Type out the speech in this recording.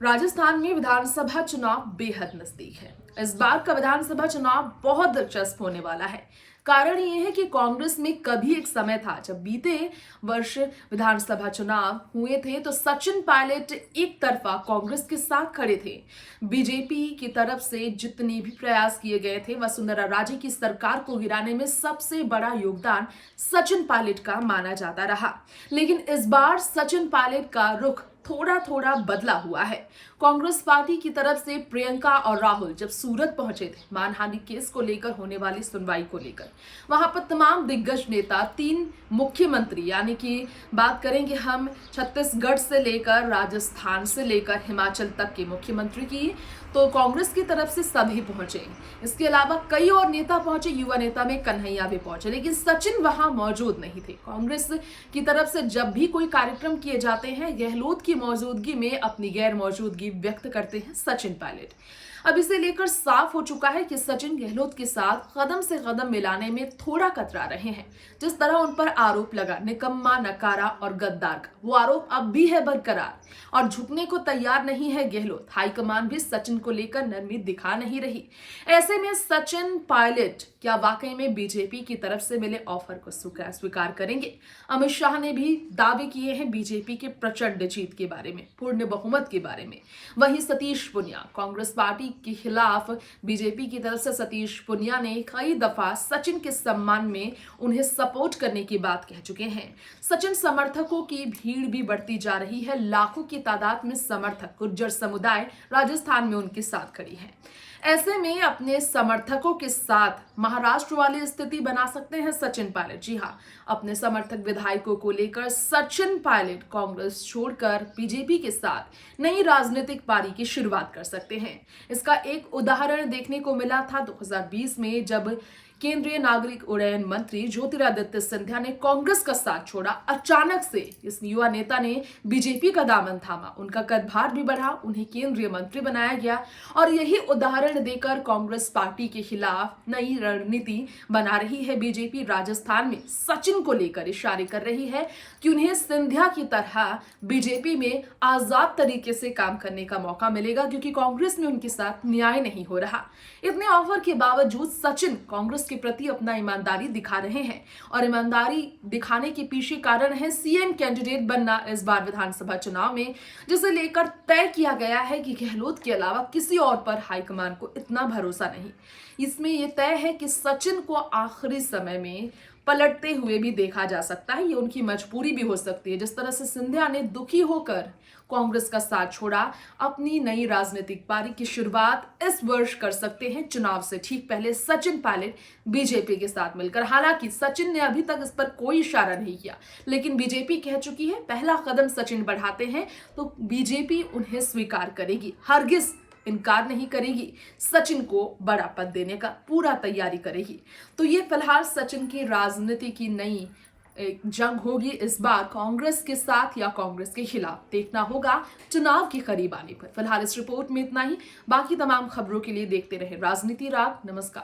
राजस्थान में विधानसभा चुनाव बेहद नजदीक है। इस बार का विधानसभा चुनाव बहुत दिलचस्प होने वाला है। कारण ये है कि कांग्रेस में कभी एक समय था जब बीते वर्ष विधानसभा चुनाव हुए थे तो सचिन पायलट एक तरफा कांग्रेस के साथ खड़े थे। बीजेपी की तरफ से जितने भी प्रयास किए गए थे, वसुंधरा राजे की सरकार को गिराने में सबसे बड़ा योगदान सचिन पायलट का माना जाता रहा। लेकिन इस बार सचिन पायलट का रुख थोड़ा थोड़ा बदला हुआ है। कांग्रेस पार्टी की तरफ से प्रियंका और राहुल जब सूरत पहुंचे थे मानहानि केस को लेकर होने वाली सुनवाई को लेकर, वहां पर तमाम दिग्गज नेता, 3 मुख्यमंत्री, यानी कि बात करेंगे हम छत्तीसगढ़ से लेकर राजस्थान से लेकर हिमाचल तक के मुख्यमंत्री की, तो कांग्रेस की तरफ से सभी पहुंचे। इसके अलावा कई और नेता पहुंचे, युवा नेता में कन्हैया भी पहुंचे, लेकिन सचिन वहां मौजूद नहीं थे। कांग्रेस की तरफ से जब भी कोई कार्यक्रम किए जाते हैं, गहलोत की मौजूदगी में अपनी गैर मौजूदगी व्यक्त करते हैं सचिन पायलट। अब इसे लेकर साफ हो चुका है कि सचिन गहलोत के साथ कदम से कदम मिलाने में थोड़ा कतरा रहे हैं। जिस तरह उन पर आरोप लगा निकम्मा, नकारा और गद्दार का, वो आरोप अब भी है बरकरार और झुकने को तैयार नहीं है गहलोत। हाईकमान भी सचिन को लेकर नरमी दिखा नहीं रही। ऐसे में सचिन पायलट क्या वाकई में बीजेपी की तरफ से मिले ऑफर को स्वीकार करेंगे? अमित शाह ने भी दावे किए हैं बीजेपी के प्रचंड जीत के बारे में, पूर्ण बहुमत के बारे में। वहीं सतीश पुनिया, कांग्रेस पार्टी के खिलाफ बीजेपी की तरफ से सतीश पुनिया ने कई दफा सचिन के सम्मान में उन्हें सपोर्ट करने की बात कह चुके हैं। सचिन समर्थकों की भीड़ भी बढ़ती जा रही है। लाखों की तादाद में समर्थक, गुर्जर समुदाय राजस्थान में उनके साथ खड़ी है। ऐसे में अपने समर्थकों के साथ महाराष्ट्र वाली स्थिति बना सकते हैं सचिन पायलट। जी हाँ, अपने समर्थक विधायकों को लेकर सचिन पायलट कांग्रेस छोड़कर बीजेपी के साथ नई राजनीतिक पारी की शुरुआत कर सकते हैं। इसका एक उदाहरण देखने को मिला था 2020 में, जब केंद्रीय नागरिक उड्डयन मंत्री ज्योतिरादित्य सिंधिया ने कांग्रेस का साथ छोड़ा। अचानक से इस युवा नेता ने बीजेपी का दामन थामा, उनका कदभार भी बढ़ा, उन्हें केंद्रीय मंत्री बनाया गया और यही उदाहरण देकर कांग्रेस पार्टी के खिलाफ नई रणनीति बना रही है बीजेपी। राजस्थान में सचिन को लेकर इशारे कर रही है कि उन्हें सिंधिया की तरह बीजेपी में आजाद तरीके से काम करने का मौका मिलेगा, क्योंकि कांग्रेस में उनके साथ न्याय नहीं हो रहा। इतने ऑफर के बावजूद सचिन कांग्रेस के प्रति अपना ईमानदारी दिखा रहे हैं और ईमानदारी दिखाने के पीछे कारण है सीएम कैंडिडेट बनना इस बार विधानसभा चुनाव में, जिसे लेकर तय किया गया है कि गहलोत के अलावा किसी और पर हाईकमान को इतना भरोसा नहीं। इसमें यह तय है कि सचिन को आखिरी समय में पलटते हुए भी देखा जा सकता है। ये उनकी मजबूरी भी हो सकती है। जिस तरह से सिंधिया ने दुखी होकर कांग्रेस का साथ छोड़ा, अपनी नई राजनीतिक पारी की शुरुआत इस वर्ष कर सकते हैं चुनाव से ठीक पहले सचिन पायलट बीजेपी के साथ मिलकर। हालांकि सचिन ने अभी तक इस पर कोई इशारा नहीं किया, लेकिन बीजेपी कह चुकी है पहला कदम सचिन बढ़ाते हैं तो बीजेपी उन्हें स्वीकार करेगी, हरगिज इनकार नहीं करेगी। सचिन को बड़ा पद देने का पूरा तैयारी करेगी। तो ये फिलहाल सचिन की राजनीति की नई एक जंग होगी इस बार कांग्रेस के साथ या कांग्रेस के खिलाफ, देखना होगा चुनाव के करीब आने पर। फिलहाल इस रिपोर्ट में इतना ही। बाकी तमाम खबरों के लिए देखते रहे राजनीति राग। नमस्कार।